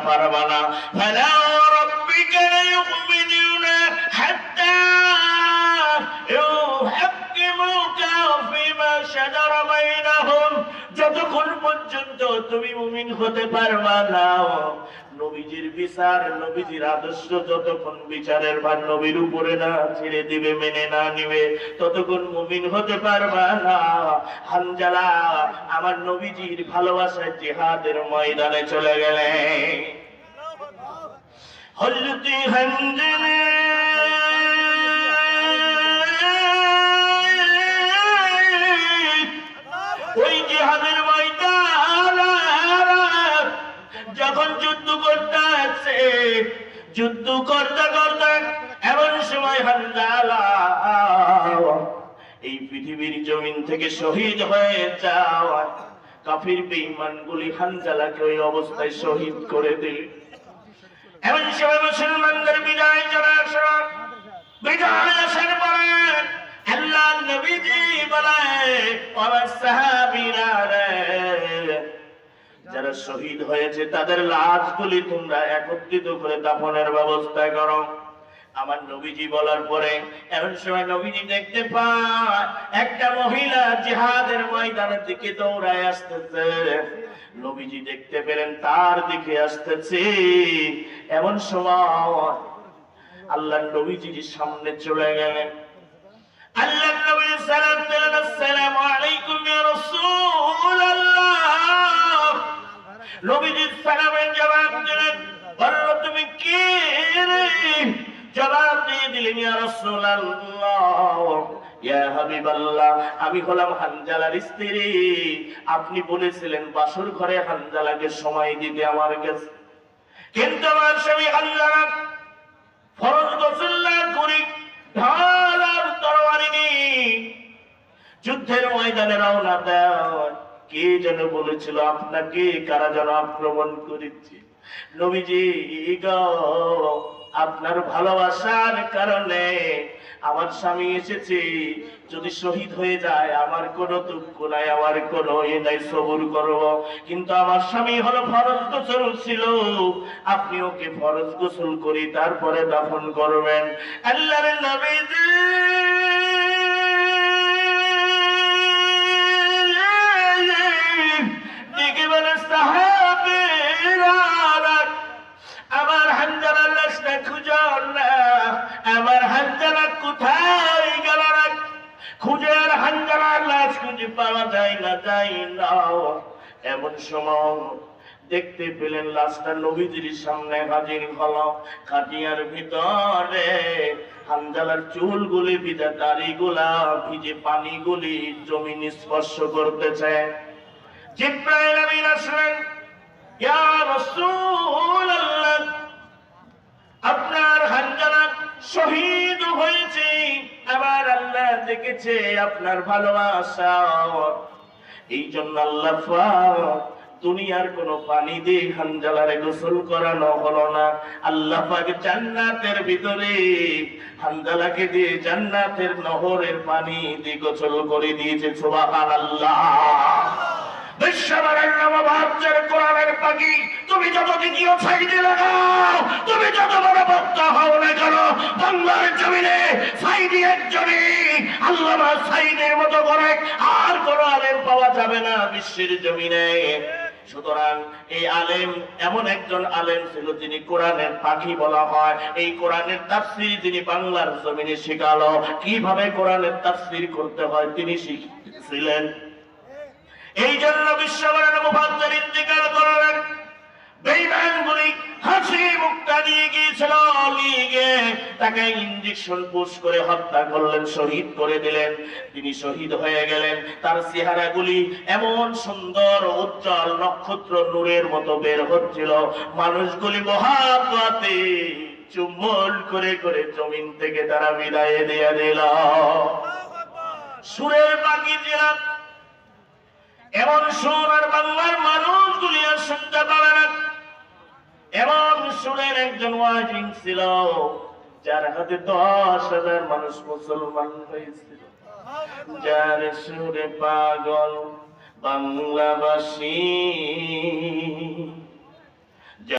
পারবা না। ফালা রাব্বিকা লা ইউমিনুনা হাত্তা ইউহাক্কিমুকা ফিমা শাজারা বাইনাহুম, যতক্ষণ পর্যন্ত তুমি মুমিন হতে পারবা না, নবীজির বিচার নবীজির আদর্শ যতক্ষণ বিচারের ভার নবীর উপরে না ছেড়ে দিবে, মেনে না নিবে, ততক্ষণ মুমিন হতে পারবা না। হানজালা আমার নবীজির ভালোবাসায় জিহাদের ময়দানে চলে গেলেন। হযরত হানজালা ওই জিহাদের ময়দানে যখন যুদ্ধ করতে আছে, যুদ্ধ করতে করতে এমন সময় হানজালা এই পৃথিবীর জমিন থেকে শহীদ হয়ে যাওয়া কাফির বেঈমানগুলি হানজালাকে ওই অবস্থায় শহীদ করে দিল। এমন সময় মুসলমানদের বিজয় চলে আসে। বিজয় আসার পরে আল্লাহর নবীজি বলে, আমার সাহাবীরা রে, যারা শহীদ হয়েছে তাদের লাশগুলি তোমরা একত্রিত করে দাফনের ব্যবস্থা করো। আমার নবীজি বলার পরে এমন সময় নবীজি দেখতে পায় একটা মহিলা জিহাদের ময়দানের দিকে দৌড়ায় আসতেছে। নবীজি দেখতে পেলেন তার দিকে আসতেছে। এমন সময় আল্লাহর নবীজির সামনে চলে গেলেন। আল্লাহর নবী সালাম দিলেন, আসসালামু আলাইকুম ইয়া রাসূলুল্লাহ। নবীজি সালামের জবাব দিলেন, বলল তুমি কে রে? জবাব দিয়ে দিলেন, ইয়া রাসূলুল্লাহ, ইয়া হাবিবাল্লাহ, আমি হলাম হানজালার স্ত্রী। আপনি বলেছিলেন বাসর ঘরে হানজালাকে সময় দিতে আমার কাছে, কিন্তু আমার স্বামী হানজালা ফরজ গোসল না করে ঢাল আর তরবারি নিয়ে যুদ্ধের ময়দানে রওনা দেয়। কে যেন বলেছিল আপনাকে কারা যেন আক্রমণ করেছে। নবীজি গো, আপনার ভালোবাসার কারণে আমার স্বামী এসেছে, যদি শহীদ হয়ে যায় আমার কোনো দুঃখ নাই, আমার কোনো নাই, সবুর করব, কিন্তু আমার স্বামী হলো ফরজ গোসল ছিল, আপনি ওকে ফরজ গোসল করি তারপরে দাফন করবেন। আল্লাহর নবীজি দিকে বলে, সাহাবীরা আমার হানজালার লাশটা খুঁজো না, আমার হানজালা কোথায় গেল না, খুঁজে আর হানজালার লাশ খুঁজে পাওয়া যায় না, এমন সময় দেখতে পেলেন লাশটা নবীজির সামনে হাজির হলো। খাটিয়ার ভিতরে হানজালার চুলগুলি ভিজে, দাড়িগুলা ভিজে, পানিগুলি জমিন স্পর্শ করতেছে। জিবরাইল আমিন আসলেন, ইয়া রাসূলুল্লাহ, আপনার হানজালা শহীদ হয়েছে, আবার আল্লাহ দেখেছে আপনার ভালোবাসা, এই জন্য আল্লাহ পাক দুনিয়ার কোন পানি দিয়ে হানজালারে গোসল করানো হলো না। আল্লাহ পাক জান্নাতের ভিতরে হানজালাকে দিয়ে জান্নাতের নহরের পানি দিয়ে গোসল করে দিয়েছে। সুবহানাল্লাহ। বিশ্ববারের নবভারতের কোরআনের পাখি, তুমি যত দ্বিতীয় সাইডে লাগাও, তুমি যত বড় বক্তা হও না কেন, বাংলার জমিনে সাইডি একজনই, আল্লামা সাইদের মতো করে আর কোন আলেম পাওয়া যাবে না বিশ্বের জমিনে। সুতরাং এই আলেম এমন একজন আলেম ছিল যিনি কোরআনের পাখি বলা হয়। এই কোরআনের তাফসীর যিনি বাংলার জমিনে শেখালো, কিভাবে কোরআনের তাফসীর করতে হয় তিনি শিখিয়েছিলেন। এই জন্য বিশ্ববরের মুফাজ্জির ইন্তেকাল করলেন। বেঈমানগুলি হাসি মুক্তা দিয়ে গিয়েছিল, লিগে তাকে ইনজেকশন পুশ করে হত্যা করলেন, শহীদ করে দিলেন। তিনি শহীদ হয়ে গেলেন। তার চেহারাগুলি এমন সুন্দর উজ্জ্বল নক্ষত্র নূরের মতো বের হচ্ছিল। মানুষগুলি মহাব্বতে চুম্বন করে করে জমিন থেকে তারা বিদায় দিয়ে দিল। সুরের পাখি ছিলাম, এমন সুর আর বাংলার মানুষগুলি আর শুনতে পারে না। এমন সুরের একজন ওয়াজিন ছিল যার হাতে 10,000 মানুষ মুসলমান হয়েছিল, যার সুরে পাগল বাংলাবাসী।